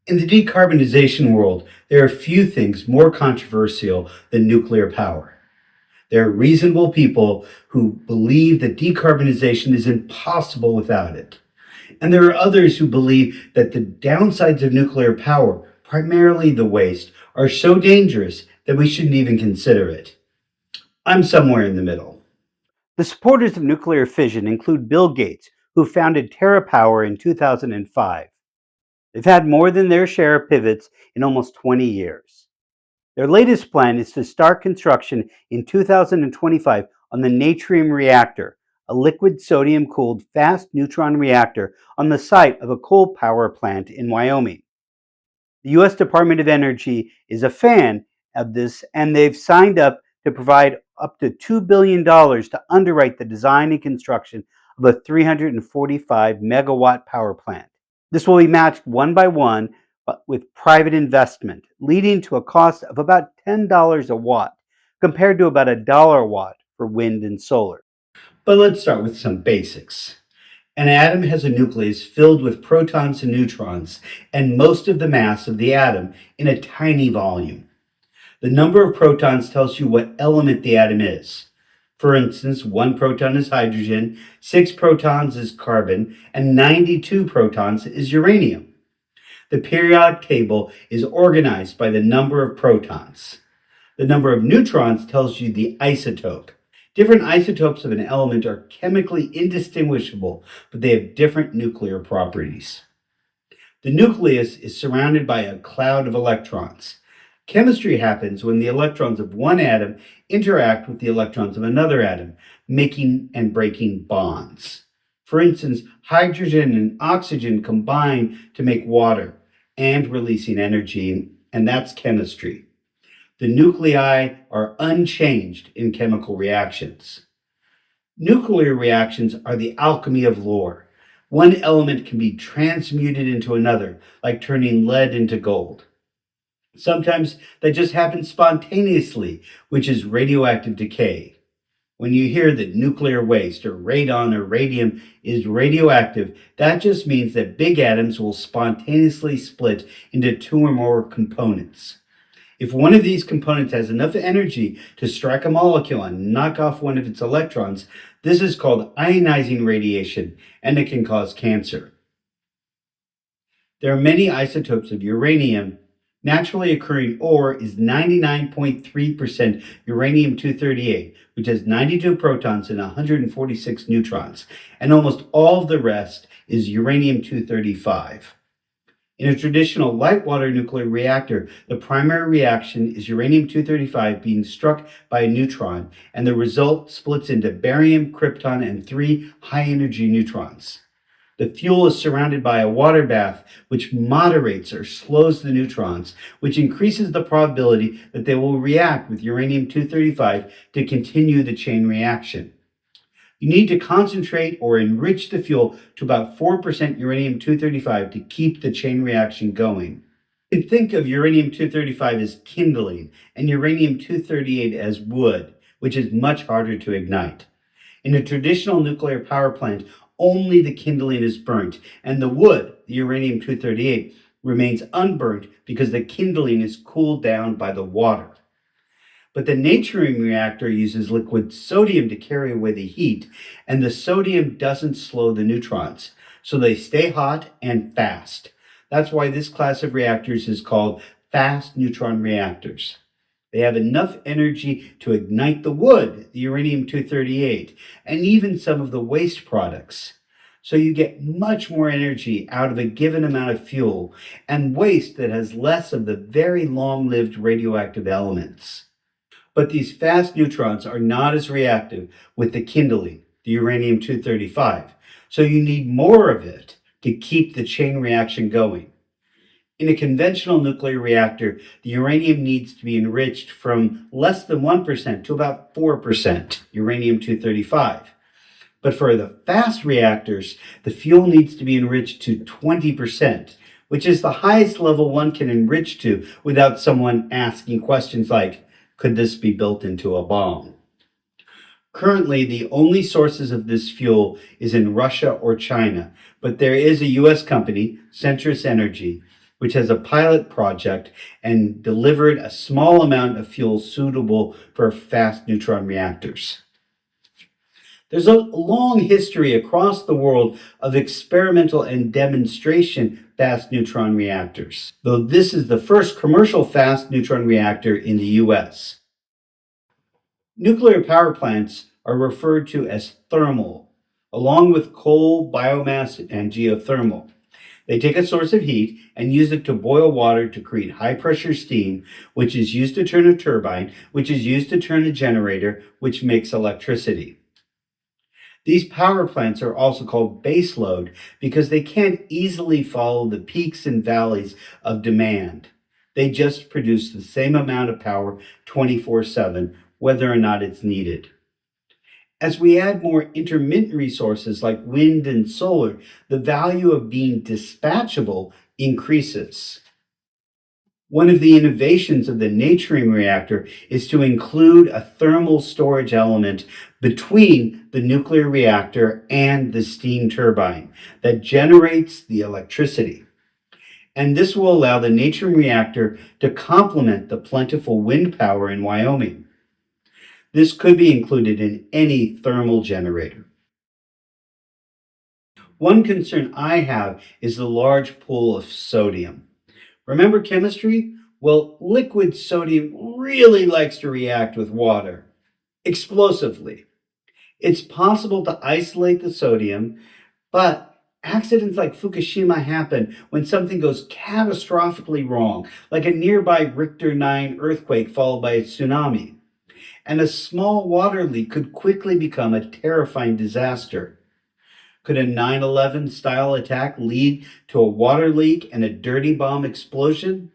In the decarbonization world, there are few things more controversial than nuclear power. There are reasonable people who believe that decarbonization is impossible without it. And there are others who believe that the downsides of nuclear power, primarily the waste, are so dangerous that we shouldn't even consider it. I'm somewhere in the middle. The supporters of nuclear fission include Bill Gates, who founded TerraPower in 2005. They've had more than their share of pivots in almost 20 years. Their latest plan is to start construction in 2025 on the Natrium reactor, a liquid sodium-cooled fast-neutron reactor on the site of a coal power plant in Wyoming. The U.S. Department of Energy is a fan of this, and they've signed up to provide up to $2 billion to underwrite the design and construction of a 345 megawatt power plant. This will be matched one by one with private investment, leading to a cost of about $10 a watt, compared to about $1 a watt for wind and solar. But let's start with some basics. An atom has a nucleus filled with protons and neutrons, and most of the mass of the atom in a tiny volume. The number of protons tells you what element the atom is. For instance, 1 proton is hydrogen, 6 protons is carbon, and 92 protons is uranium. The periodic table is organized by the number of protons. The number of neutrons tells you the isotope. Different isotopes of an element are chemically indistinguishable, but they have different nuclear properties. The nucleus is surrounded by a cloud of electrons. Chemistry happens when the electrons of one atom interact with the electrons of another atom, making and breaking bonds. For instance, hydrogen and oxygen combine to make water and releasing energy, and that's chemistry. The nuclei are unchanged in chemical reactions. Nuclear reactions are the alchemy of lore. One element can be transmuted into another, like turning lead into gold. Sometimes that just happens spontaneously, which is radioactive decay. When you hear that nuclear waste, or radon or radium, is radioactive, that just means that big atoms will spontaneously split into 2 or more components. If one of these components has enough energy to strike a molecule and knock off one of its electrons, this is called ionizing radiation, and it can cause cancer. There are many isotopes of uranium. Naturally occurring ore is 99.3% uranium-238, which has 92 protons and 146 neutrons, and almost all of the rest is uranium-235. In a traditional light water nuclear reactor, the primary reaction is uranium-235 being struck by a neutron, and the result splits into barium, krypton, and 3 high-energy neutrons. The fuel is surrounded by a water bath, which moderates or slows the neutrons, which increases the probability that they will react with uranium-235 to continue the chain reaction. You need to concentrate or enrich the fuel to about 4% uranium-235 to keep the chain reaction going. You can think of uranium-235 as kindling and uranium-238 as wood, which is much harder to ignite. In a traditional nuclear power plant, only the kindling is burnt, and the wood, the uranium-238, remains unburnt because the kindling is cooled down by the water. But the Natrium reactor uses liquid sodium to carry away the heat, and the sodium doesn't slow the neutrons, so they stay hot and fast. That's why this class of reactors is called fast-neutron reactors. They have enough energy to ignite the wood, the uranium-238, and even some of the waste products. So you get much more energy out of a given amount of fuel and waste that has less of the very long-lived radioactive elements. But these fast neutrons are not as reactive with the kindling, the uranium-235, so you need more of it to keep the chain reaction going. In a conventional nuclear reactor, the uranium needs to be enriched from less than 1% to about 4% uranium-235. But for the fast reactors, the fuel needs to be enriched to 20%, which is the highest level one can enrich to without someone asking questions like, could this be built into a bomb? Currently, the only sources of this fuel is in Russia or China, but there is a U.S. company, Centrus Energy, which has a pilot project and delivered a small amount of fuel suitable for fast-neutron reactors. There's a long history across the world of experimental and demonstration fast-neutron reactors, though this is the first commercial fast-neutron reactor in the US. Nuclear power plants are referred to as thermal, along with coal, biomass, and geothermal. They take a source of heat and use it to boil water to create high-pressure steam, which is used to turn a turbine, which is used to turn a generator, which makes electricity. These power plants are also called baseload because they can't easily follow the peaks and valleys of demand. They just produce the same amount of power 24/7, whether or not it's needed. As we add more intermittent resources like wind and solar, the value of being dispatchable increases. One of the innovations of the Natrium reactor is to include a thermal storage element between the nuclear reactor and the steam turbine that generates the electricity. And this will allow the Natrium reactor to complement the plentiful wind power in Wyoming. This could be included in any thermal generator. One concern I have is the large pool of sodium. Remember chemistry? Well, liquid sodium really likes to react with water explosively. It's possible to isolate the sodium, but accidents like Fukushima happen when something goes catastrophically wrong, like a nearby Richter 9 earthquake followed by a tsunami. And a small water leak could quickly become a terrifying disaster. Could a 9/11 style attack lead to a water leak and a dirty bomb explosion?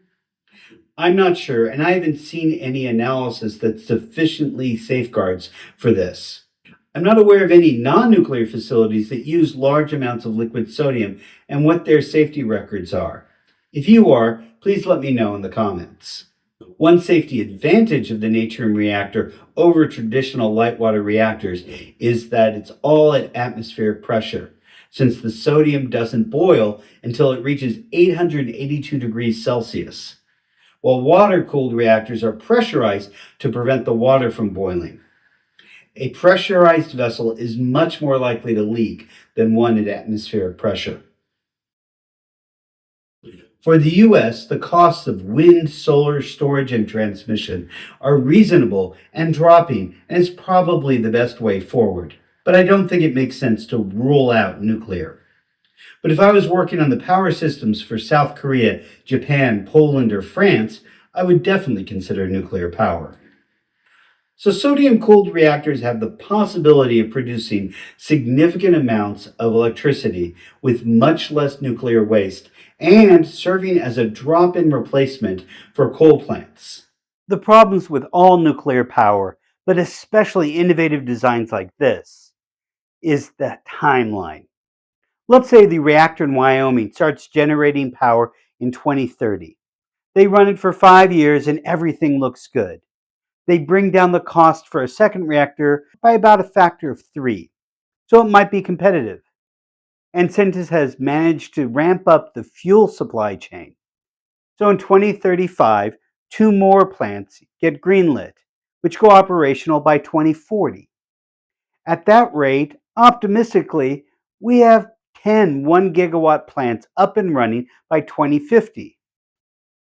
I'm not sure, and I haven't seen any analysis that sufficiently safeguards for this. I'm not aware of any non-nuclear facilities that use large amounts of liquid sodium and what their safety records are. If you are, please let me know in the comments. One safety advantage of the Natrium reactor over traditional light water reactors is that it's all at atmospheric pressure, since the sodium doesn't boil until it reaches 882 degrees Celsius, while water-cooled reactors are pressurized to prevent the water from boiling. A pressurized vessel is much more likely to leak than one at atmospheric pressure. For the US, the costs of wind, solar, storage, and transmission are reasonable and dropping, and is probably the best way forward. But I don't think it makes sense to rule out nuclear. But if I was working on the power systems for South Korea, Japan, Poland, or France, I would definitely consider nuclear power. So sodium-cooled reactors have the possibility of producing significant amounts of electricity with much less nuclear waste and serving as a drop-in replacement for coal plants. The problems with all nuclear power, but especially innovative designs like this, is the timeline. Let's say the reactor in Wyoming starts generating power in 2030. They run it for 5 years and everything looks good. They bring down the cost for a second reactor by about a factor of 3, so it might be competitive. And Centrus has managed to ramp up the fuel supply chain. So in 2035, 2 more plants get greenlit, which go operational by 2040. At that rate, optimistically, we have 10 1-gigawatt plants up and running by 2050.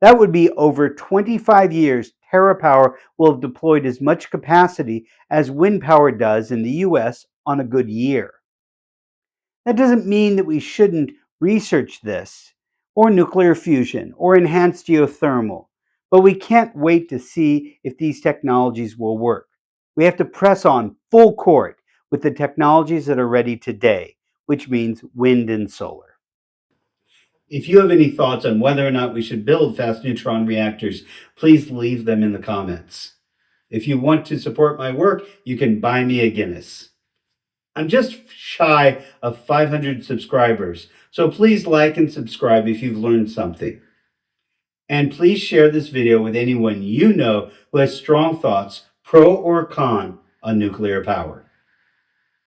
That would be over 25 years TerraPower will have deployed as much capacity as wind power does in the US on a good year. That doesn't mean that we shouldn't research this, or nuclear fusion, or enhanced geothermal, but we can't wait to see if these technologies will work. We have to press on full court with the technologies that are ready today, which means wind and solar. If you have any thoughts on whether or not we should build fast-neutron reactors, please leave them in the comments. If you want to support my work, you can buy me a Guinness. I'm just shy of 500 subscribers, so please like and subscribe if you've learned something. And please share this video with anyone you know who has strong thoughts, pro or con, on nuclear power.